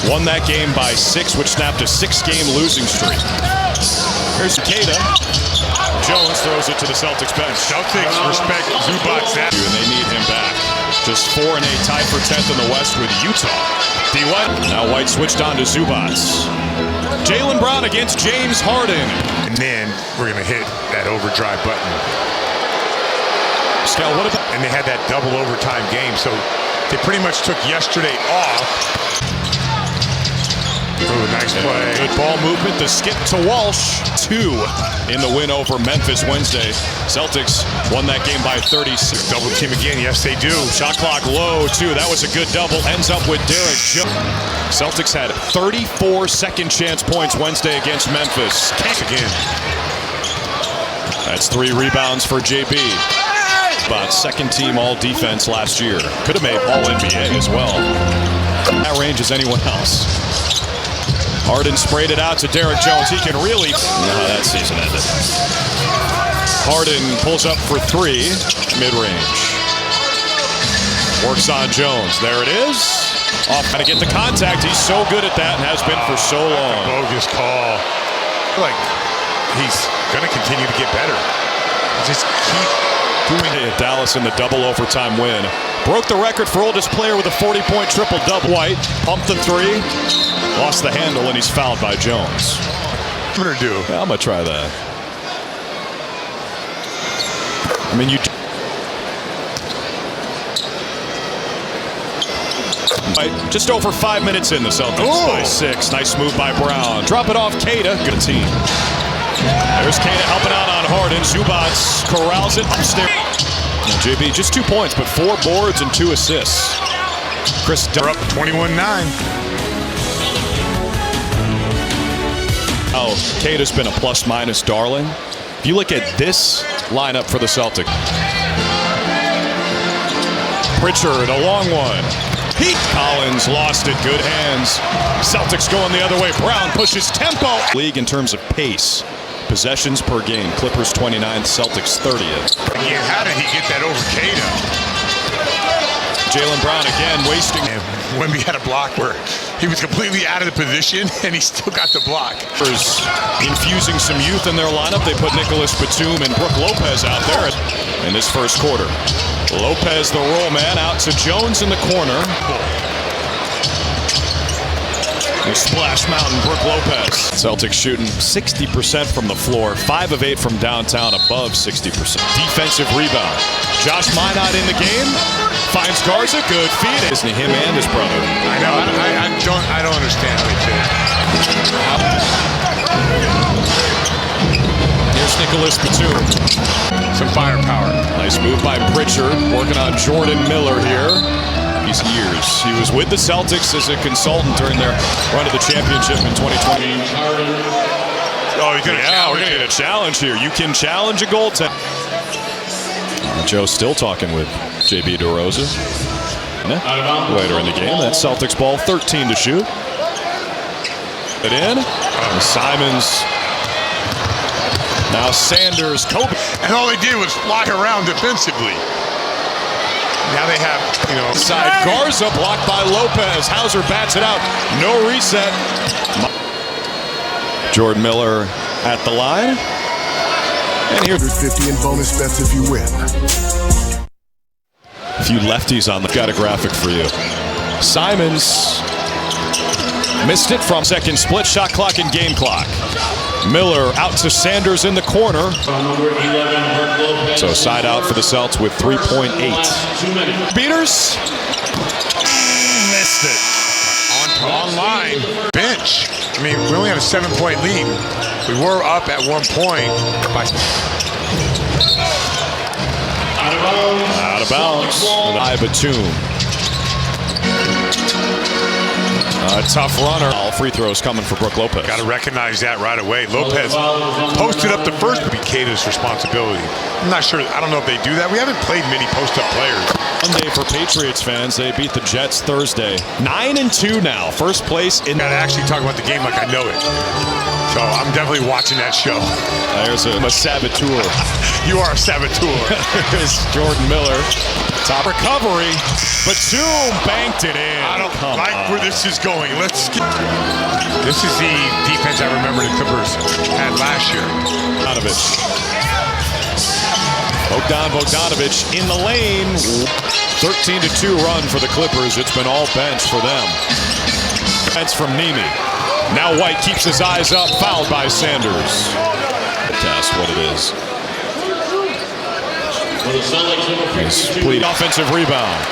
won that game by 6, which snapped a 6-game losing streak. Here's Qtr. Jones throws it to the Celtics bench. Celtics respect Zubac's that. And they need him back. Just 4-8, tied for 10th in the West with Utah. D. White. Now White switched on to Zubac. Jaylen Brown against James Harden. And then we're going to hit that overdrive button. Scal, what about? And they had that double overtime game, so they pretty much took yesterday off. Oh, nice play. Good ball movement. The skip to Walsh. 2 in the win over Memphis Wednesday. Celtics won that game by 36. Double team again. Yes, they do. Shot clock low, too. That was a good double. Ends up with Derek Jones. Celtics had 34 second chance points Wednesday against Memphis. Again. That's 3 rebounds for JB. About second team all defense last year. Could have made all NBA as well. That range as anyone else. Harden sprayed it out to Derek Jones. He can really... No, that season ended. Harden pulls up for 3, mid-range. Works on Jones. There it is. Off to get the contact. He's so good at that and has been for so long. Bogus call. I feel like he's going to continue to get better. Just keep doing it. Dallas in the double overtime win. Broke the record for oldest player with a 40-point triple-double. White pumped the 3. Lost the handle, and he's fouled by Jones. I'm going to do. Yeah, I'm going to try that. I mean, you... Just over 5 minutes in, the Celtics by 6. Nice move by Brown. Drop it off Qtr. Good team. There's Qtr helping out on Harden. Zubac corrals it upstairs. JB, just 2 points, but 4 boards and 2 assists. Chris, they're up 21-9. Oh, Qtr's been a plus-minus darling. If you look at this lineup for the Celtics. Pritchard, a long one. Collins lost it, good hands. Celtics going the other way. Brown pushes tempo. League in terms of pace. Possessions per game. Clippers 29th, Celtics 30th. Again, how did he get that over Qtr? Jaylen Brown again wasting. And Wemby had a block where he was completely out of the position and he still got the block. Infusing some youth in their lineup. They put Nicholas Batum and Brook Lopez out there in this first quarter. Lopez, the roll man, out to Jones in the corner. Splash Mountain, Brook Lopez. Celtics shooting 60% from the floor, 5 of 8 from downtown, above 60%. Defensive rebound. Josh Minot in the game. Finds Garza, good feed. Isn't him and his brother? I know. I don't understand how he did. Here's Nicholas Batum. Some firepower. Nice move by Pritchard, working on Jordan Miller here. These years. He was with the Celtics as a consultant during their run to the championship in 2020. Oh, he's gonna we're going to get a challenge here. You can challenge a goaltender. Joe still talking with JB DeRosa. Later in the game, that's Celtics ball, 13 to shoot. It in. Simons. Now Sanders, Kobe. And all they did was fly around defensively. Now they have, side Garza blocked by Lopez. Hauser bats it out. No reset. Jordan Miller at the line. And here's 50 in bonus bets if you win. A few lefties on the. Got a graphic for you. Simons missed it from second split. Shot clock and game clock. Miller out to Sanders in the corner. So side out for the Celts with 3.8. Beaters. Missed it. On line. Bench. I mean, we only had a 7-point lead. We were up at one point. Out of bounds. Batum. Tough runner. All free throws coming for Brook Lopez. Got to recognize that right away. Lopez posted up the first to be Qtr's responsibility. I'm not sure. I don't know if they do that. We haven't played many post-up players. Monday for Patriots fans. They beat the Jets Thursday. 9-2 now. First place in. Got to actually talk about the game like I know it. So I'm definitely watching that show. There's a saboteur. You are a saboteur. Here's Jordan Miller. Top recovery. Batum banked it in. I don't like where this is going. This is the defense I remember the Clippers had last year. Bogdanović in the lane. 13-2 run for the Clippers. It's been all bench for them. That's from Nimi. Now White keeps his eyes up. Fouled by Sanders. That's what it is. His complete offensive rebound.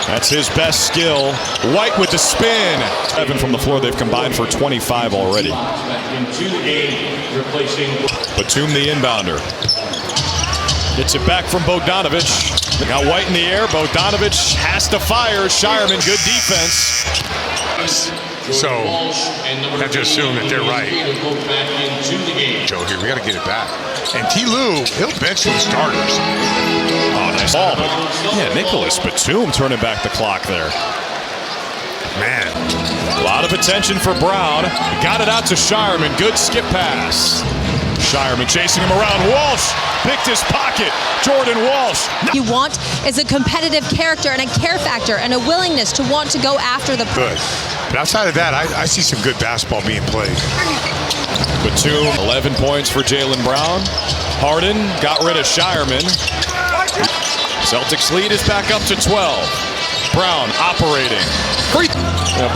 That's his best skill. White with the spin. 7 from the floor. They've combined for 25 already. Batum the inbounder. Gets it back from Bogdanović. Got White in the air. Bogdanović has to fire. Shireman, good defense. So, I have to assume that they're right. Joe here, we got to get it back. And T. Lue, he'll bench the starters. Oh, nice ball. Yeah, Nicholas Batum turning back the clock there. Man. A lot of attention for Brown. Got it out to Shireman. Good skip pass. Shireman chasing him around. Walsh picked his pocket. Jordan Walsh. You want is a competitive character and a care factor and a willingness to want to go after the... Good. But outside of that, I see some good basketball being played. Batum, 11 points for Jaylen Brown. Harden got rid of Shireman. Celtics lead is back up to 12. Brown operating.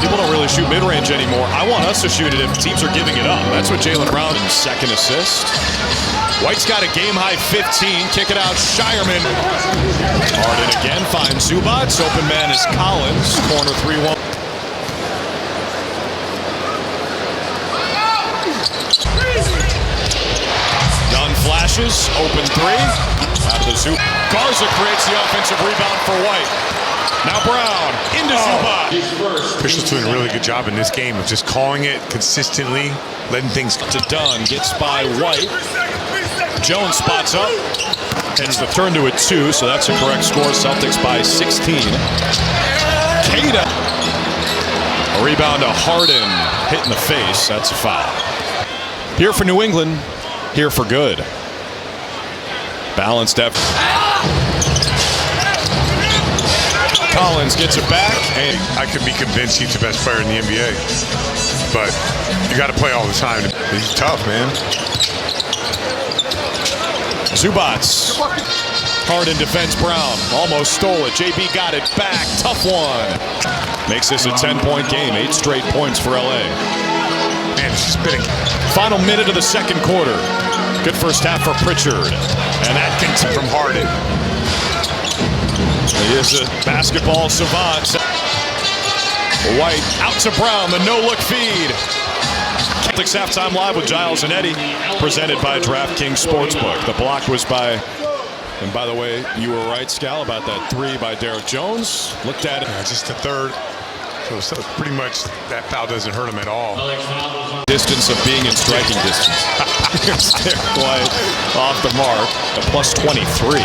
People don't really shoot mid-range anymore. I want us to shoot it if teams are giving it up. That's what Jaylen Brown in second assist. White's got a game-high 15. Kick it out, Shireman. Harden again finds Zubac. Open man is Collins. Corner 3-1. Dunn flashes. Open 3. Out of the Zubac. Garza creates the offensive rebound for White. Now Brown into Zubac. Officials doing a really good job in this game of just calling it consistently, letting things to Dunn. Gets by White. Jones spots up. Ends the turn to a 2, so that's a correct score. Celtics by 16. Queta. A rebound to Harden. Hit in the face. That's a foul. Here for New England. Here for good. Balanced effort. Collins gets it back. And I could be convinced he's the best player in the NBA. But you got to play all the time. He's tough, man. Zubac. Harden defends Brown. Almost stole it. JB got it back. Tough one. Makes this a 10-point game. 8 straight points for LA. Man, it's spinning. Final minute of the second quarter. Good first half for Pritchard. And that continues from Harden. He is a basketball savant. White out to Brown, the no-look feed. Celtics halftime live with Giles and Eddie, presented by DraftKings Sportsbook. The block was by, and by the way, you were right, Scal, about that 3 by Derek Jones. Looked at it. Just the third. So pretty much that foul doesn't hurt him at all. Distance of being in striking distance. Here's Derek White off the mark, a plus 23.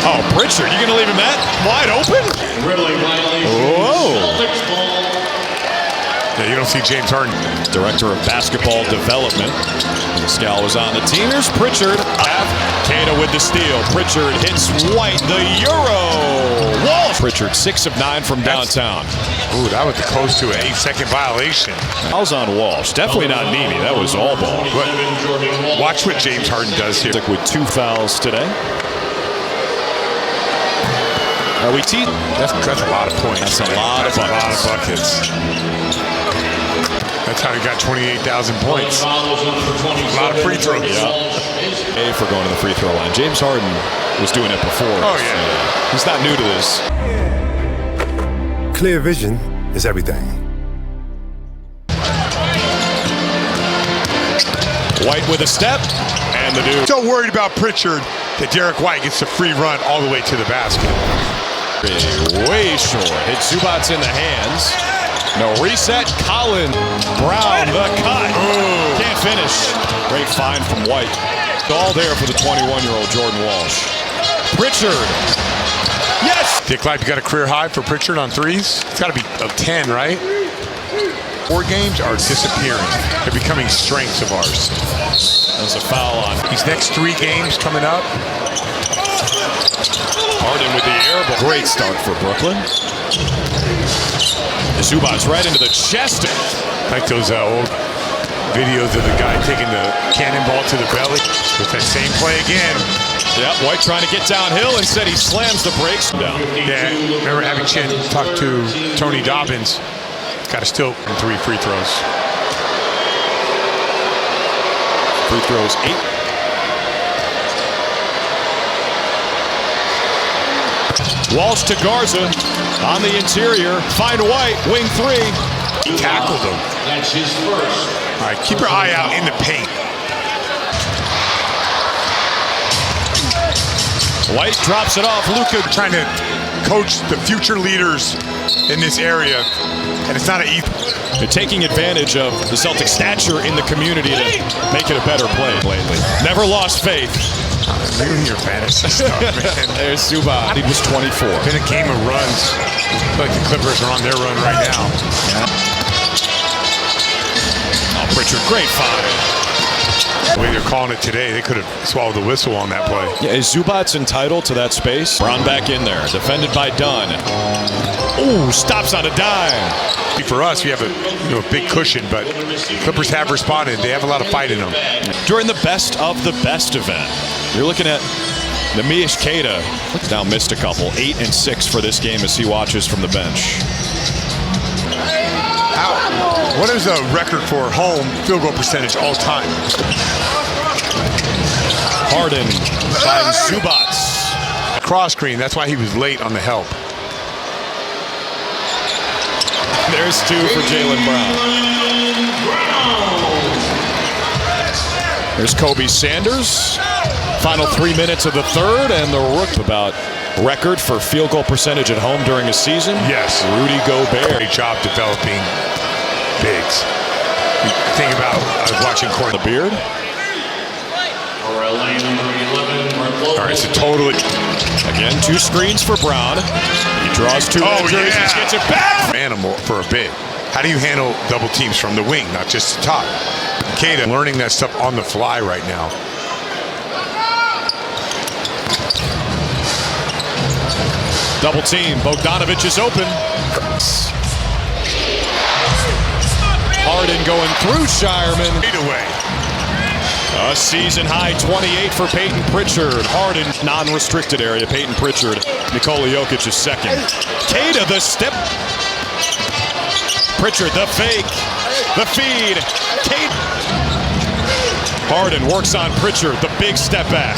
Oh, Pritchard, you gonna leave him that wide open? Whoa. Yeah, you don't see James Harden. Director of Basketball Development. Scal was on the team. Here's Pritchard. Queta with the steal. Pritchard hits White, the Euro. Walsh. Pritchard 6 of 9 from downtown. Ooh, that was close to an 8-second violation. Fouls on Walsh. Definitely not Nimi. That was all ball. But watch what James Harden does here. With 2 fouls today. Are we teasing? That's a lot of points. That's a lot of buckets. That's how he got 28,000 points. A lot of free throws. Yeah. A for going to the free throw line. James Harden was doing it before. Oh, yeah. He's not new to this. Clear vision is everything. White with a step, and the dude. So worried about Pritchard that Derek White gets a free run all the way to the basket. Way short. Hit Zubac in the hands. No reset. Collins. Brown, the cut. Ooh. Can't finish. Great find from White. All there for the 21-year-old Jordan Walsh. Pritchard. Yes! Dick Life, you got a career high for Pritchard on threes? It's got to be of 10, right? 4 games are disappearing. They're becoming strengths of ours. There's a foul on These next 3 games coming up. Harden with the air ball. Great start for Brooklyn. Zubac's right into the chest. Like those old videos of the guy taking the cannonball to the belly. With that same play again. Yep, White trying to get downhill. Instead, he slams the brakes down. Yeah, remember having Chin talk to Tony Dobbins. Got to still in 3 free throws. Free throws 8. Walsh to Garza on the interior. Find White, wing 3. He tackled him. That's his first. All right, keep your eye out in the paint. White drops it off. Luka Trying to coach the future leaders in this area, and it's not an easy. They're taking advantage of the Celtics' stature in the community to make it a better play lately. Never lost faith. You're in your fantasy stuff, man. There's Zubac. He was 24. Been a game of runs. I feel like the Clippers are on their run right now. Oh, Pritchard, great find. The way they're calling it today, they could have swallowed the whistle on that play. Yeah, is Zubac's entitled to that space? Brown back in there, defended by Dunn. Ooh, stops on a dime. For us, we have a big cushion, but Clippers have responded. They have a lot of fight in them. During the best of the best event, you're looking at Nemish Queta. Now missed a couple. 8 and 6 for this game as he watches from the bench. What is the record for home field goal percentage all time? Harden finds Zubac. Cross screen, that's why he was late on the help. There's 2 for Jaylen Brown. There's Kobe Sanders. Final 3 minutes of the third, and the rook about record for field goal percentage at home during a season. Yes. Rudy Gobert. Great job developing bigs. Think about, I was watching Court. The beard. All right, so totally. Again, 2 screens for Brown. He draws 2 edges. Yeah. He gets it back. Animal for a big. How do you handle double teams from the wing, not just the top? Queta learning that stuff on the fly right now. Double team. Bogdanovich is open. Harden going through Shireman. Away. A season high 28 for Peyton Pritchard. Harden, non-restricted area. Peyton Pritchard. Nikola Jokic is second. Queta, the step. Pritchard, the fake. The feed. Queta. Harden works on Pritchard. The big step back.